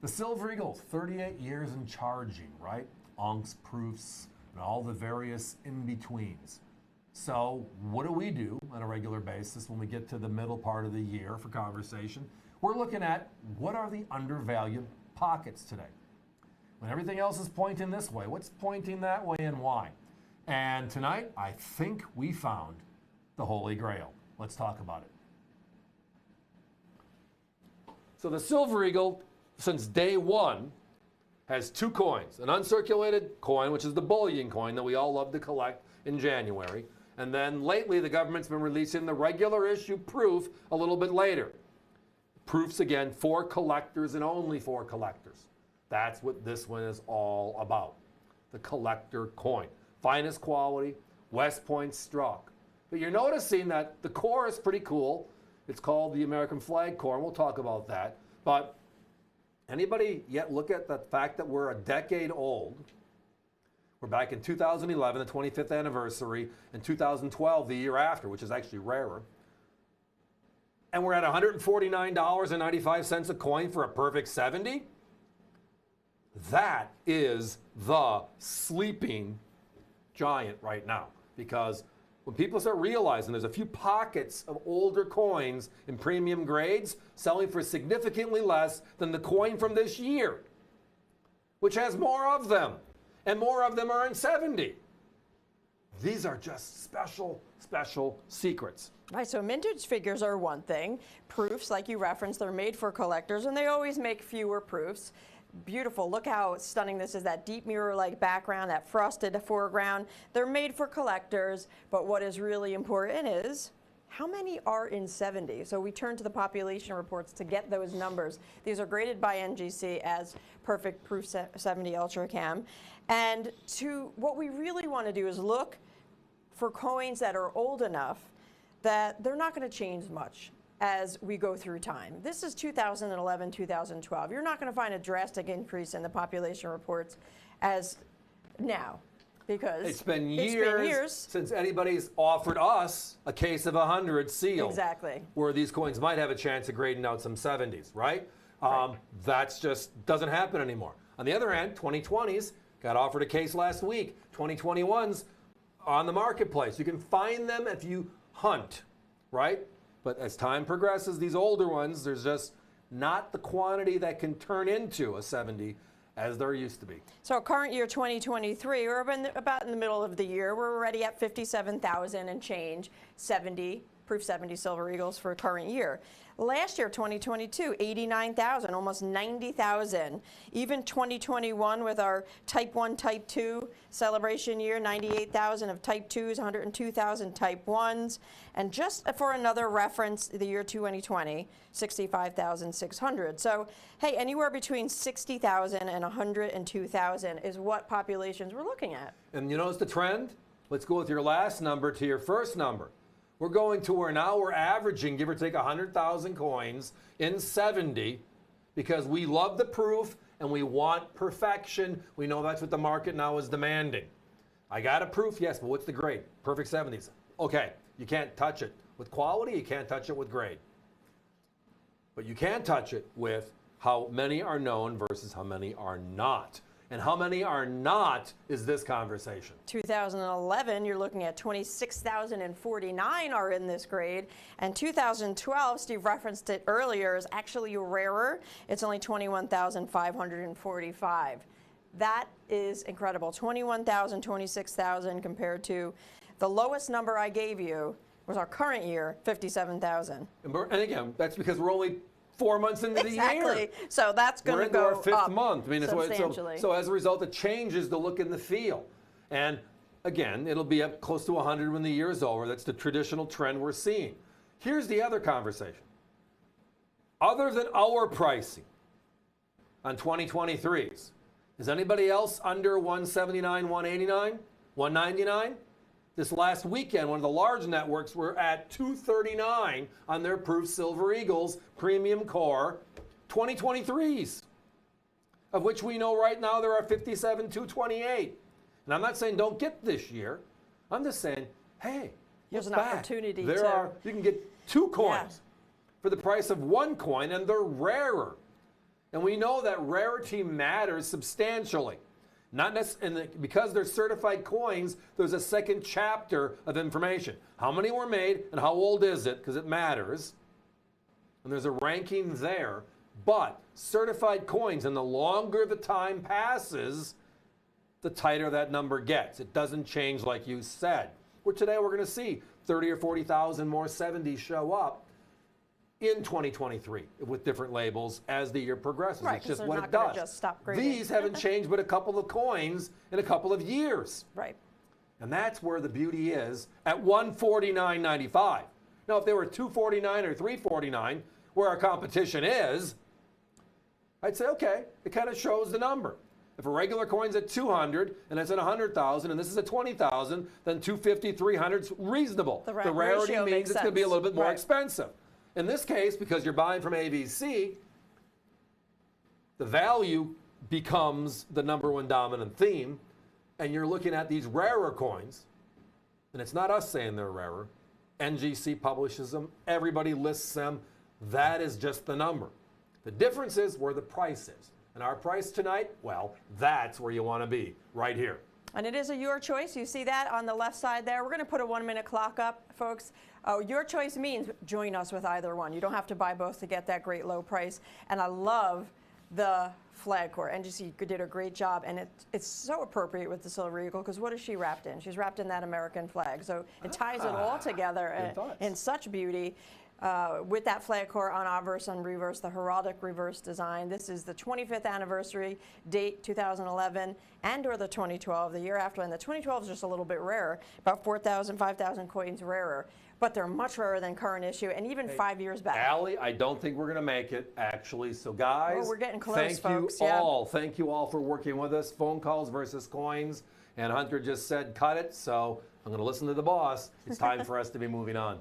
The Silver Eagle, 38 years and charging, right? Onks, proofs, and all the various in-betweens. So what do we do on a regular basis when we get to the middle part of the year for conversation? We're looking at what are the undervalued pockets today. When everything else is pointing this way, what's pointing that way and why? And tonight, I think we found the Holy Grail. Let's talk about it. So the Silver Eagle, since day one, has two coins. An uncirculated coin, which is the bullion coin that we all love to collect in January. And then lately, the government's been releasing the regular issue proof a little bit later. Proofs, again, for collectors and only for collectors. That's what this one is all about. The collector coin. Finest quality, West Point struck. But you're noticing that the core is pretty cool. It's called the American flag core, and we'll talk about that. But anybody yet look at the fact that we're a decade old? We're back in 2011, the 25th anniversary, and 2012, the year after, which is actually rarer. And we're at $149.95 a coin for a perfect 70? That is the sleeping giant right now. Because when people start realizing there's a few pockets of older coins in premium grades selling for significantly less than the coin from this year, which has more of them, and more of them are in 70. These are just special, special secrets. Right, so vintage figures are one thing. Proofs, like you referenced, they're made for collectors, and they always make fewer proofs. Beautiful. Look how stunning this is, that deep mirror-like background, that frosted foreground. They're made for collectors, but what is really important is how many are in 70? So we turn to the population reports to get those numbers. These are graded by NGC as perfect proof 70 Ultra Cam. And what we really want to do is look for coins that are old enough that they're not going to change much as we go through time. This is 2011, 2012. You're not going to find a drastic increase in the population reports as now, because it's been years since anybody's offered us a case of 100 sealed. Exactly. Where these coins might have a chance of grading out some 70s, right? That's just doesn't happen anymore. On the other hand, 2020s got offered a case last week. 2021s on the marketplace. You can find them if you hunt, right? But as time progresses, these older ones, there's just not the quantity that can turn into a 70 as there used to be. So current year 2023, we're about in the middle of the year. We're already at 57,000 and change, 70, proof 70 Silver Eagles for current year. Last year, 2022, 89,000, almost 90,000. Even 2021 with our Type 1, Type 2 celebration year, 98,000 of Type 2s, 102,000 Type 1s. And just for another reference, the year 2020, 65,600. So, hey, anywhere between 60,000 and 102,000 is what populations we're looking at. And you notice the trend? Let's go with your last number to your first number. We're going to where now we're averaging, give or take, 100,000 coins in 70 because we love the proof and we want perfection. We know that's what the market now is demanding. I got a proof, yes, but what's the grade? Perfect 70s. Okay, you can't touch it with quality, you can't touch it with grade. But you can touch it with how many are known versus how many are not. And how many are not is this conversation. 2011, you're looking at 26,049 are in this grade. And 2012, Steve referenced it earlier, is actually rarer. It's only 21,545. That is incredible. 21,000, 26,000 compared to the lowest number I gave you was our current year, 57,000. And again, that's because we're only 4 months into the year. Exactly. So that's going to go our fifth up month. I mean, substantially. So as a result, it changes the look and the feel. And again, it'll be up close to 100 when the year is over. That's the traditional trend we're seeing. Here's the other conversation. Other than our pricing on 2023s, is anybody else under 179, 189, 199? This last weekend, one of the large networks were at 239 on their proof Silver Eagles premium core 2023s, of which we know right now there are 57, 228. And I'm not saying don't get this year. I'm just saying, hey, here's an back. opportunity. You can get two coins for the price of one coin, and they're rarer. And we know that rarity matters substantially. Not necessarily, because they're certified coins, there's a second chapter of information. How many were made and how old is it, because it matters. And there's a ranking there. But certified coins, and the longer the time passes, the tighter that number gets. It doesn't change like you said. Today we're going to see 30 or 40,000 more 70s show up in 2023 with different labels as the year progresses. Right, it's just they're what not it gonna does. just stop grading. These haven't changed but a couple of coins in a couple of years. Right. And that's where the beauty is at $149.95. Now, if they were $249 or $349, where our competition is, I'd say, okay, it kind of shows the number. If a regular coin's at 200 and it's at 100,000 and this is at 20,000, then 250, 300 is reasonable. The rarity ratio means makes it's going to be a sense. little bit more Right. expensive. In this case, because you're buying from AVC, the value becomes the number one dominant theme, and you're looking at these rarer coins, and it's not us saying they're rarer. NGC publishes them. Everybody lists them. That is just the number. The difference is where the price is. And our price tonight, well, that's where you want to be, right here. And it is your choice. You see that on the left side there. We're going to put a 1-minute clock up, folks. Your choice means join us with either one. You don't have to buy both to get that great low price. And I love the flag core. NGC did a great job, and it's so appropriate with the Silver Eagle, because what is she wrapped in? She's wrapped in that American flag. So it ties it all together in such beauty. With that flag core on obverse and reverse, the heraldic reverse design. This is the 25th anniversary date, 2011, and or the 2012, the year after. And the 2012 is just a little bit rarer, about 4,000, 5,000 coins rarer. But they're much rarer than current issue, and even 5 years back. Allie, I don't think we're going to make it, actually. So, guys, well, we're getting close, thank folks. you all. Thank you all for working with us. Phone calls versus coins. And Hunter just said cut it, so I'm going to listen to the boss. It's time for us to be moving on.